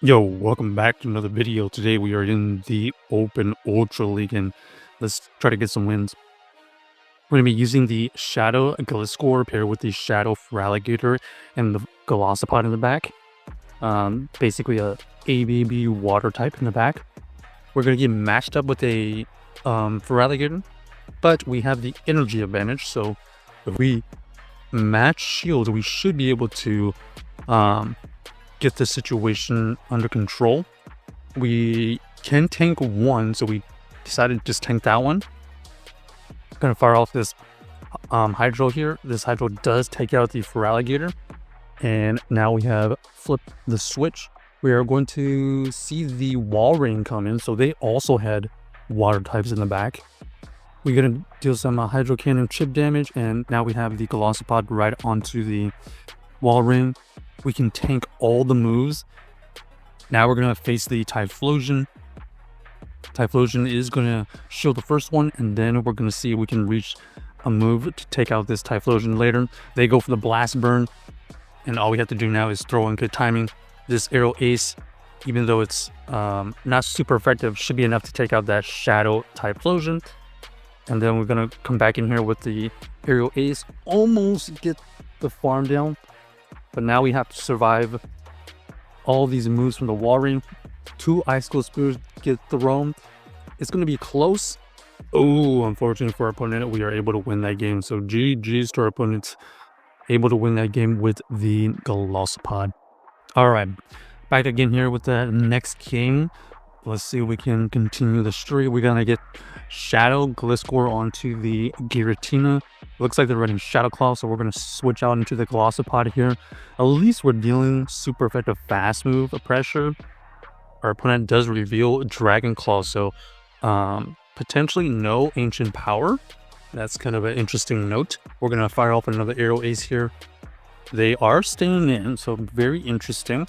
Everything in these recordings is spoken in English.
Yo, welcome back to another video. Today we are in the Open Ultra League and let's try to get some wins. We're going to be using the Shadow Gliscor paired with the Shadow Feraligatr and the Golisopod in the back. Basically a ABB water type in the back. We're going to get matched up with a Feraligatr, but we have the energy advantage. So if we match shields, we should be able to get the situation under control. We can tank one, so we decided to just tank that one. Gonna fire off this hydro here. This hydro does take out the Feraligatr, and now we have flipped the switch. We are going to see the wall rain come in, so they also had water types in the back. We're gonna deal some hydro cannon chip damage, and now we have the Golisopod right onto the wall ring. We can tank all the moves. Now we're gonna face the Typhlosion. Typhlosion is gonna shield the first one, and then we're gonna see if we can reach a move to take out this Typhlosion later. They go for the blast burn, and all we have to do now is throw in good timing. This Aerial Ace, even though it's not super effective, should be enough to take out that Shadow Typhlosion. And then we're gonna come back in here with the Aerial Ace, almost get the farm down. But now we have to survive all these moves from the wall ring. 2 Icicle Spears get thrown. It's going to be close. Oh, unfortunately for our opponent, we are able to win that game. So GG's to our opponents, able to win that game with the Golisopod. All right, back again here with the next game. Let's see if we can continue the streak. We're going to get Shadow Gliscor onto the Giratina. Looks like they're running Shadow Claw, so we're going to switch out into the Golisopod here. At least we're dealing super effective fast move pressure. Our opponent does reveal Dragon Claw, so potentially no Ancient Power. That's kind of an interesting note. We're going to fire off another Aerial Ace here. They are staying in, so very interesting.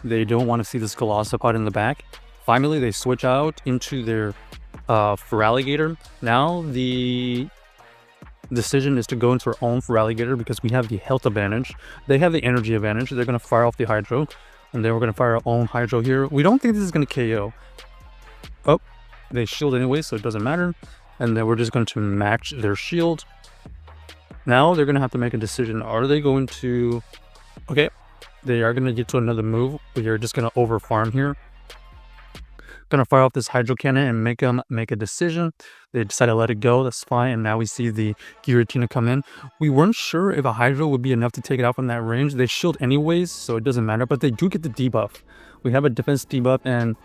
They don't want to see this Golisopod in the back. Finally, they switch out into their Feraligatr. Now the decision is to go into our own Feraligatr because we have the health advantage. They have the energy advantage. They're going to fire off the Hydro, and then we're going to fire our own Hydro here. We don't think this is going to KO. Oh, they shield anyway, so it doesn't matter. And then we're just going to match their shield. Now they're going to have to make a decision. Are they going to... Okay, they are going to get to another move. We are just going to over farm here. Gonna fire off this Hydro Cannon and make them make a decision. They decided to let it go. That's fine. And now we see the Giratina come in. We weren't sure if a Hydro would be enough to take it out from that range. They shield anyways, so it doesn't matter. But they do get the debuff. We have a defense debuff, and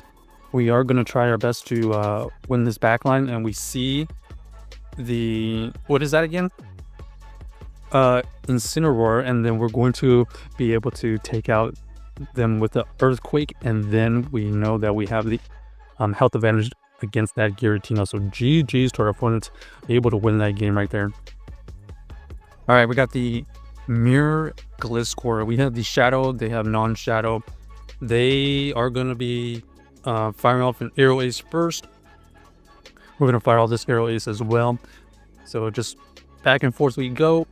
we are gonna try our best to win this backline. And we see the what is that again? Incineroar, and then we're going to be able to take out them with the Earthquake, and then we know that we have the health advantage against that Giratina. So GG's to our opponents, able to win that game right there. All right, we got the Mirror Gliscor. We have the Shadow, they have non-Shadow. They are going to be firing off an Aerial Ace first. We're going to fire all this Aerial Ace as well. So just back and forth we go.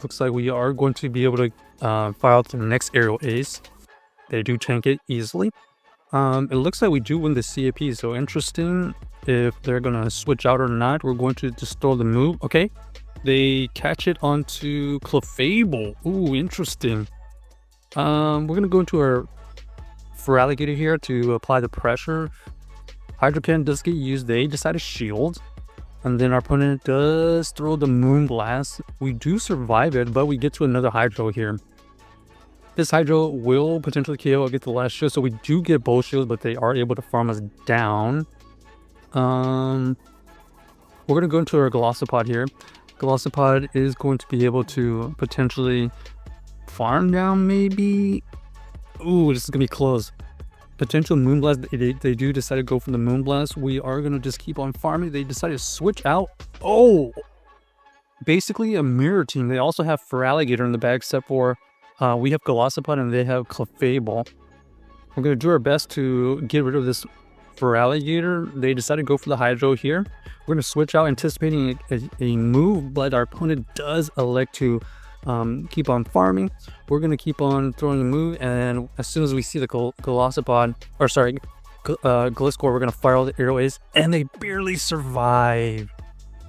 Looks like we are going to be able to fire out the next Aerial Ace. They do tank it easily. It looks like we do win the CAP, so interesting if they're gonna switch out or not. We're going to just throw the move. Okay, they catch it onto Clefable. Ooh, interesting. We're gonna go into our Feraligatr here to apply the pressure. Hydro Cannon does get used. They decide to shield, and then our opponent does throw the Moonblast. We do survive it, but we get to another Hydro here. This Hydro will potentially KO or get the last shield, so we do get both shields, but they are able to farm us down. We're going to go into our Golisopod here. Golisopod is going to be able to potentially farm down, maybe. Ooh, this is going to be close. Potential Moonblast. They do decide to go for the Moonblast. We are going to just keep on farming. They decide to switch out. Oh! Basically a mirror team. They also have Feraligatr in the bag, except for... we have Golisopod and they have Clefable. We're going to do our best to get rid of this Feraligatr. They decided to go for the Hydro here. We're going to switch out anticipating a move, but our opponent does elect to keep on farming. We're gonna keep on throwing the move, and as soon as we see the Golisopod, or sorry, Gliscor, we're gonna fire all the arrow A's, and they barely survive.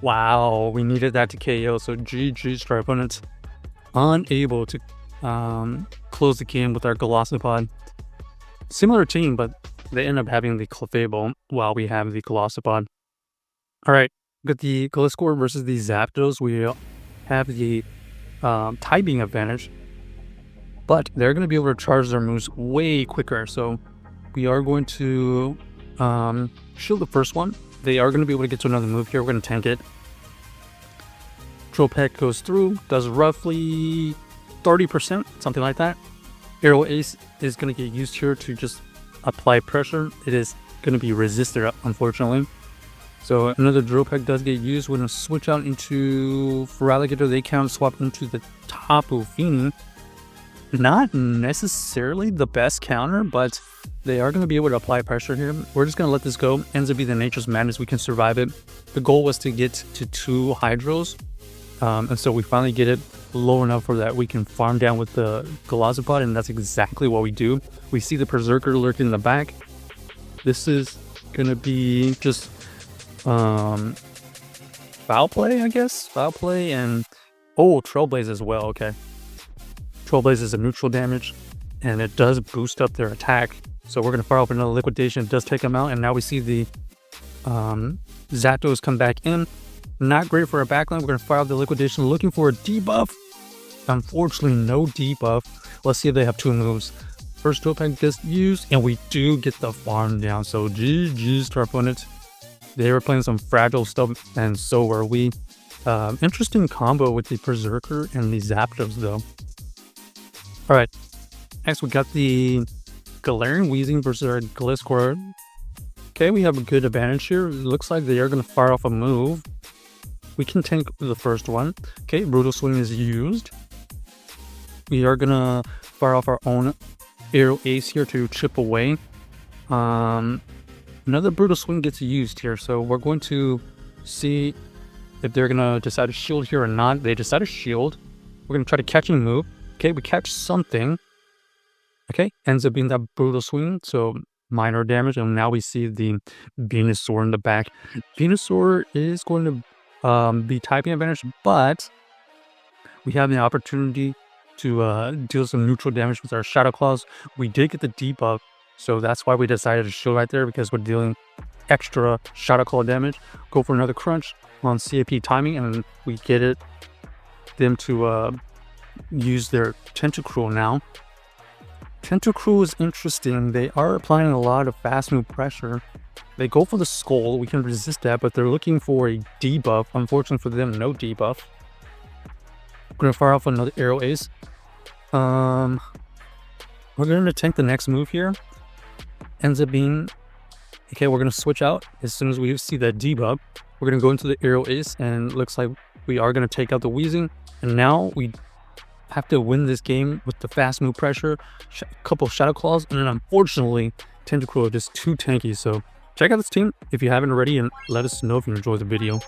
Wow, we needed that to KO. So GG's to our opponents. Unable to close the game with our Golisopod. Similar team, but they end up having the Clefable while we have the Golisopod. All right, got the Gliscor versus the Zapdos. We have the typing advantage, but they're going to be able to charge their moves way quicker. So we are going to shield the first one. They are going to be able to get to another move here. We're going to tank it. Drill Peck goes through, does roughly 30%, something like that. Arrow Ace is going to get used here to just apply pressure. It is going to be resisted, unfortunately. So another Drill Peck does get used. We're going to switch out into Feraligatr. They can swap into the Tapu Fini. Not necessarily the best counter, but they are going to be able to apply pressure here. We're just going to let this go. Ends up being the Nature's Madness. We can survive it. The goal was to get to 2 Hydros. And so we finally get it low enough for that we can farm down with the Golisopod, and that's exactly what we do. We see the Berserker lurking in the back. This is going to be just foul play, I guess. Foul play and... oh, Trailblaze as well. Okay. Trailblaze is a neutral damage, and it does boost up their attack. So we're going to fire off another Liquidation. It does take them out, and now we see the Zapdos come back in. Not great for our backline. We're going to fire off the Liquidation, looking for a debuff. Unfortunately, no debuff. Let's see if they have 2 moves. First Drill Peck gets used, and we do get the farm down. So GG's to our opponent. They were playing some fragile stuff, and so were we. Interesting combo with the Berserker and the Zapdos, though. Alright, next we got the Galarian Weezing versus our Gliscor. Okay, we have a good advantage here. It looks like they are going to fire off a move. We can tank the first one. Okay, Brutal Swing is used. We are going to fire off our own Arrow Ace here to chip away. Another Brutal Swing gets used here, so we're going to see if they're going to decide to shield here or not. They decide to shield. We're going to try to catch and move. Okay, we catch something. Okay, ends up being that Brutal Swing, so minor damage, and now we see the Venusaur in the back. Venusaur is going to be typing advantage, but we have the opportunity to deal some neutral damage with our Shadow Claws. We did get the debuff, so that's why we decided to shield right there, because we're dealing extra Shadow Claw damage. Go for another crunch on CAP timing, and we get them to use their Tentacruel now. Tentacruel is interesting. They are applying a lot of fast move pressure. They go for the Skull. We can resist that, but they're looking for a debuff. Unfortunately for them, no debuff. We're going to fire off another Arrow Ace. We're going to tank the next move here. Ends up being... okay, we're going to switch out. As soon as we see that debuff, we're going to go into the Arrow Ace, and it looks like we are going to take out the Weezing. And now we have to win this game with the fast move pressure, a couple Shadow Claws, and then unfortunately, Tentacruel is just too tanky. So check out this team if you haven't already, and let us know if you enjoyed the video.